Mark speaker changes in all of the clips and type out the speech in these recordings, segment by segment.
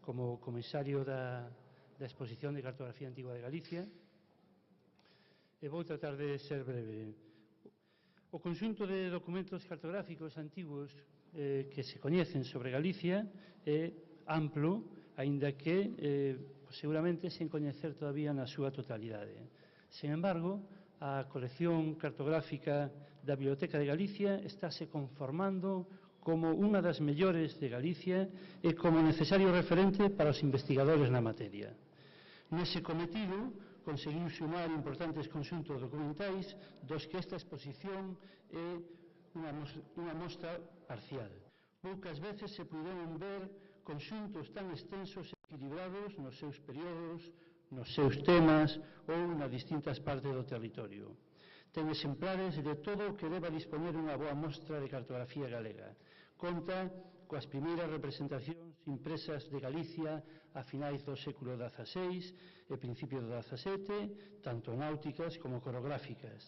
Speaker 1: como comisario da Exposición de Cartografía Antigua de Galicia, e vou tratar de ser breve. O conxunto de documentos cartográficos antigos que se coñecen sobre Galicia é amplo, aínda que seguramente sen coñecer todavía na súa totalidade. Sen embargo, a colección cartográfica da Biblioteca de Galicia estáse conformando como unha das mellores de Galicia e como necesario referente para os investigadores na materia. Nese cometido, conseguiu sumar importantes conxuntos documentais dos que esta exposición é unha mostra parcial. Poucas veces se puderon ver conxuntos tan extensos e equilibrados nos seus períodos, nos seus temas ou nas distintas partes do territorio. Ten exemplares de todo o que deba dispoñer unha boa mostra de cartografía galega. Conta coas primeiras representacións impresas de Galicia a finais do século XVI e principios do XVII, tanto náuticas como corográficas.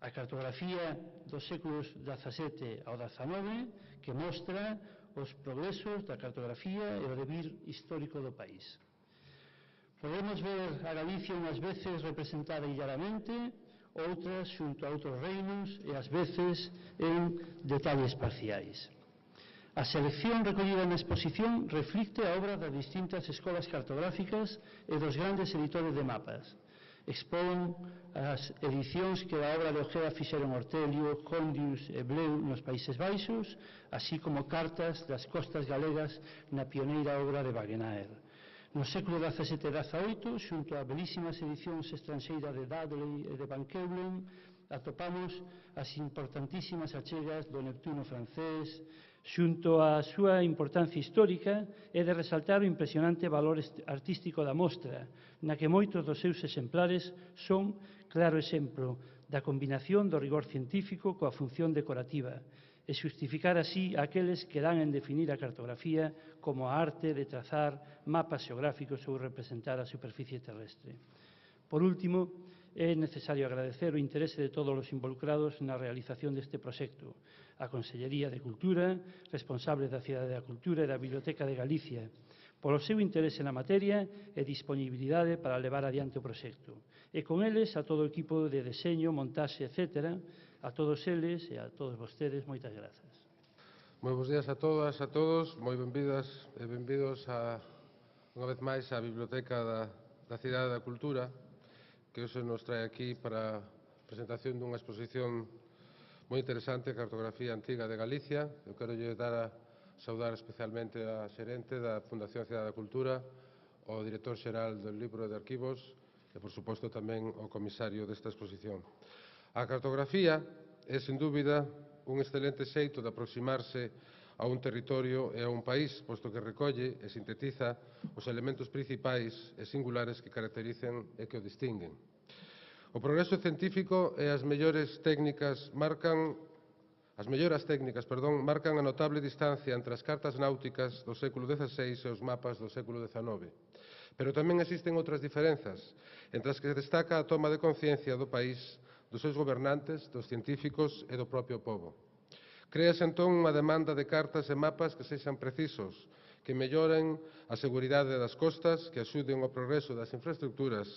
Speaker 1: A cartografía dos séculos XVII ao XIX, que mostra os progresos da cartografía e o devir histórico do país. Podemos ver a Galicia unhas veces representada illadamente, outras xunto a outros reinos e ás veces en detalles parciais. A selección recollida na exposición reflicte a obra das distintas escolas cartográficas e dos grandes editores de mapas. Expón as edicións que da obra de Ojeda fixeron Ortelio, Hondius e Bleu nos Países Baixos, así como cartas das costas galegas na pioneira obra de Wagenaer. No século XVII e XVIII, xunto a belísimas edicións estranxeiras de Dudley e de Van Keulen, atopamos as importantísimas achegas do Neptuno francés. Xunto á súa importancia histórica, é de resaltar o impresionante valor artístico da mostra, na que moitos dos seus exemplares son claro exemplo da combinación do rigor científico coa función decorativa, e xustificar así aqueles que dan en definir a cartografía como a arte de trazar mapas xeográficos ou representar a superficie terrestre. Por último, é necesario agradecer o interese de todos os involucrados na realización deste proxecto, a Consellería de Cultura, responsables da Cidade da Cultura e da Biblioteca de Galicia, polo seu interese na materia e disponibilidade para levar adiante o proxecto. E con eles a todo o equipo de deseño, montaxe, etc., a todos eles e a todos vostedes, moitas grazas.
Speaker 2: Moi bons días a todas, a todos, moi benvidas e benvidos unha vez máis á Biblioteca da Cidade da Cultura, que hoxe nos trae aquí para a presentación dunha exposición moi interesante, Cartografía Antiga de Galicia. Eu quero lle dar a saudar especialmente a xerente da Fundación Cidade da Cultura, ao director xeral do Libro de Arquivos e, por suposto, tamén ao comisario desta exposición. A cartografía é, sen dúbida, un excelente xeito de aproximarse a un territorio e a un país, posto que recolle e sintetiza os elementos principais e singulares que caracterizan e que o distinguen. O progreso científico e as melloras técnicas marcan a notable distancia entre as cartas náuticas do século XVI e os mapas do século XIX. Pero tamén existen outras diferenzas, entre as que destaca a toma de conciencia do país, dos seus gobernantes, dos científicos e do propio pobo. Créase entón unha demanda de cartas e mapas que sexan precisos, que melloren a seguridade das costas, que axuden ao progreso das infraestructuras,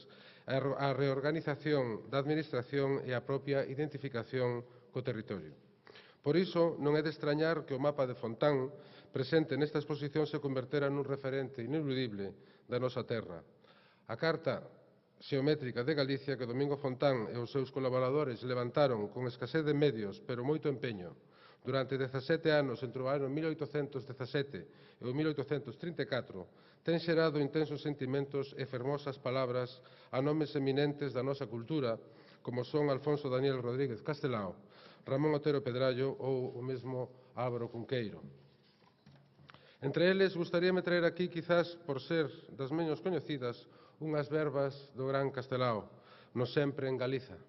Speaker 2: a reorganización da administración e a propia identificación co territorio. Por iso, non é de extrañar que o mapa de Fontán, presente nesta exposición, se convertera nun referente ineludible da nosa terra. A Carta Xeométrica de Galicia, que Domingo Fontán e os seus colaboradores levantaron con escasez de medios, pero moito empeño, durante 17 anos entre o ano 1817 e o 1834, ten xerado intensos sentimentos e fermosas palabras a nomes eminentes da nosa cultura, como son Alfonso Daniel Rodríguez Castelao, Ramón Otero Pedrallo ou o mesmo Álvaro Cunqueiro. Entre eles, gustaríame traer aquí, quizás por ser das menos coñecidas, unhas verbas do gran Castelao, no sempre en Galiza.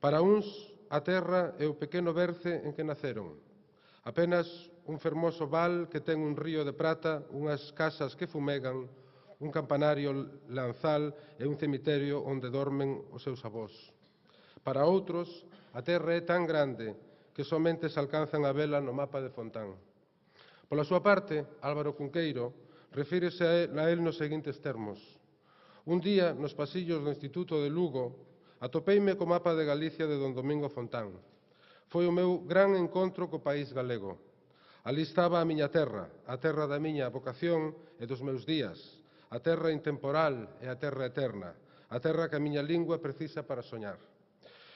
Speaker 2: Para uns, a terra é o pequeno berce en que naceron. Apenas un fermoso val que ten un río de prata, unhas casas que fumegan, un campanario lanzal e un cemiterio onde dormen os seus avós. Para outros, a terra é tan grande que somente se alcanzan a vela no mapa de Fontán. Pola súa parte, Álvaro Cunqueiro refírese a él nos seguintes termos. Un día, nos pasillos do Instituto de Lugo, atopeime co mapa de Galicia de don Domingo Fontán. Foi o meu gran encontro co país galego. Ali estaba a miña terra, a terra da miña vocación e dos meus días, a terra intemporal e a terra eterna, a terra que a miña lingua precisa para soñar.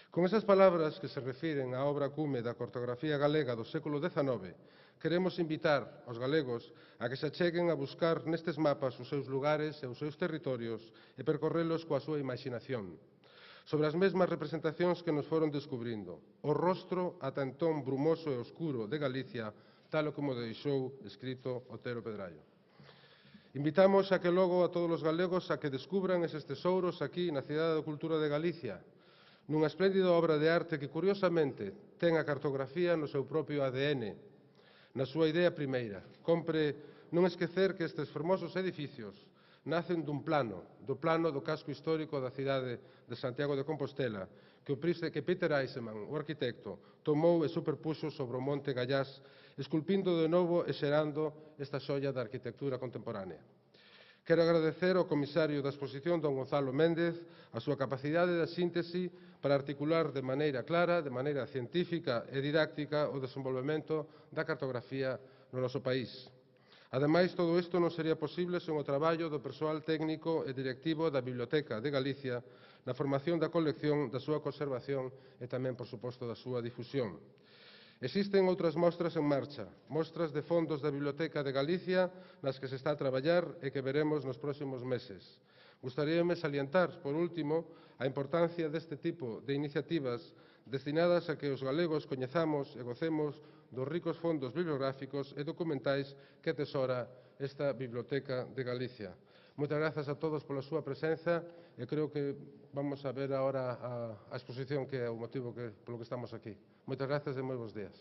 Speaker 2: Con esas palabras que se refiren á obra cume da cartografía galega do século XIX, queremos invitar aos galegos a que se acheguen a buscar nestes mapas os seus lugares e os seus territorios e percorrelos coa súa imaginación. Sobre as mesmas representacións que nos foron descubrindo, o rostro ata entón brumoso e oscuro de Galicia, tal como deixou escrito Otero Pedraio. Invitamos a que logo a todos os galegos a que descubran eses tesouros aquí na Cidade da Cultura de Galicia, nunha espléndida obra de arte que, curiosamente, ten a cartografía no seu propio ADN, na súa idea primeira. Compre non esquecer que estes fermosos edificios nacen do plano do casco histórico da cidade de Santiago de Compostela, que Peter Eisenman, o arquitecto, tomou e superpuxo sobre o Monte Gallás, esculpindo de novo e xerando esta xoia da arquitectura contemporánea. Quero agradecer ao comisario da exposición, don Gonzalo Méndez, a súa capacidade de síntese para articular de maneira clara, de maneira científica e didáctica o desenvolvemento da cartografía no noso país. Ademais, todo isto non sería posible sen o traballo do persoal técnico e directivo da Biblioteca de Galicia na formación da colección, da súa conservación e tamén, por suposto, da súa difusión. Existen outras mostras en marcha, mostras de fondos da Biblioteca de Galicia nas que se está a traballar e que veremos nos próximos meses. Gustaríame salientar, por último, a importancia deste tipo de iniciativas destinadas a que os galegos coñezamos e gocemos dos ricos fondos bibliográficos e documentais que atesora esta Biblioteca de Galicia. Moitas grazas a todos pola súa presenza e creo que vamos a ver agora a exposición que é o motivo polo que estamos aquí. Moitas grazas e moi bons días.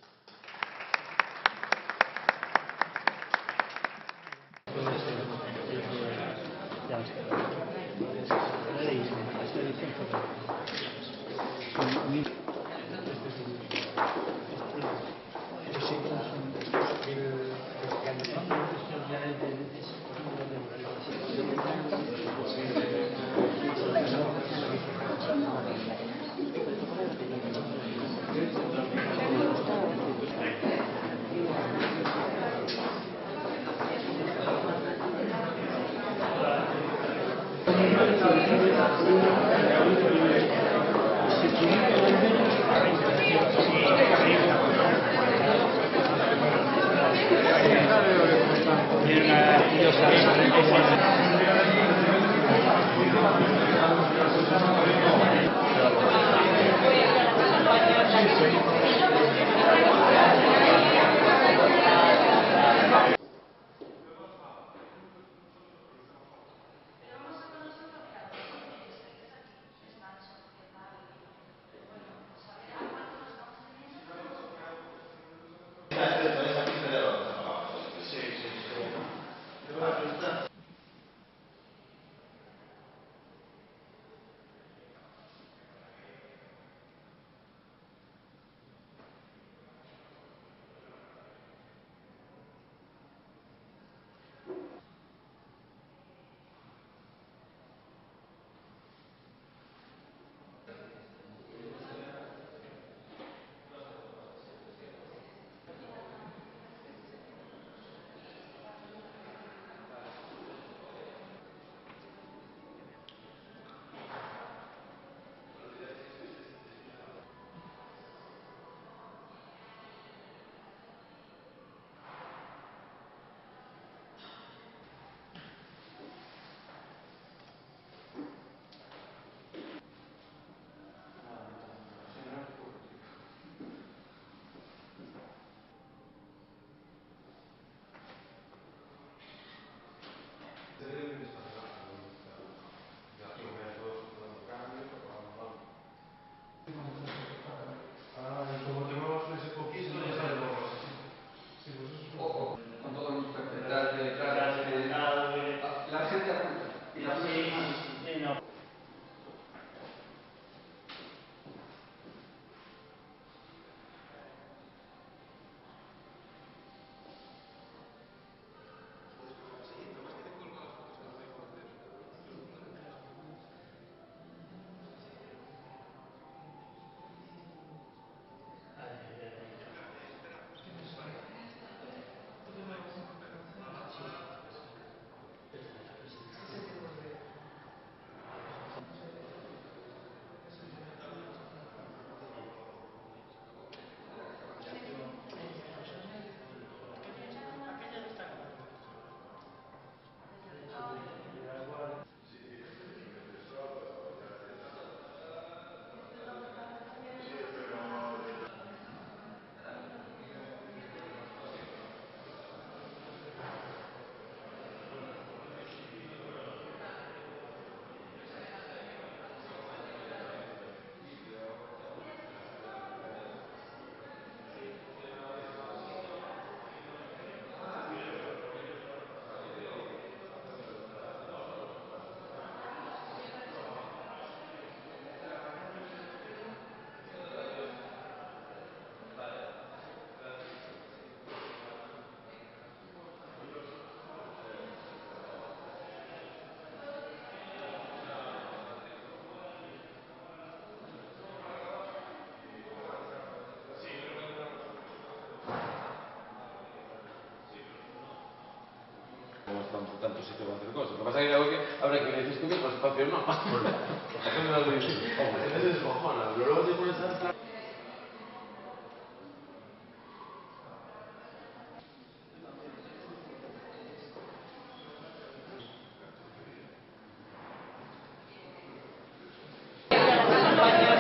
Speaker 3: tanto sitio para hacer cosas. Lo que pasa es que habrá que decir que mismo espacio no. Porque no me lo dices. Hombre, ese es descojona. Pero luego te pones a estar...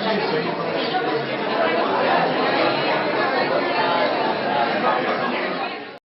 Speaker 4: Sí, sí.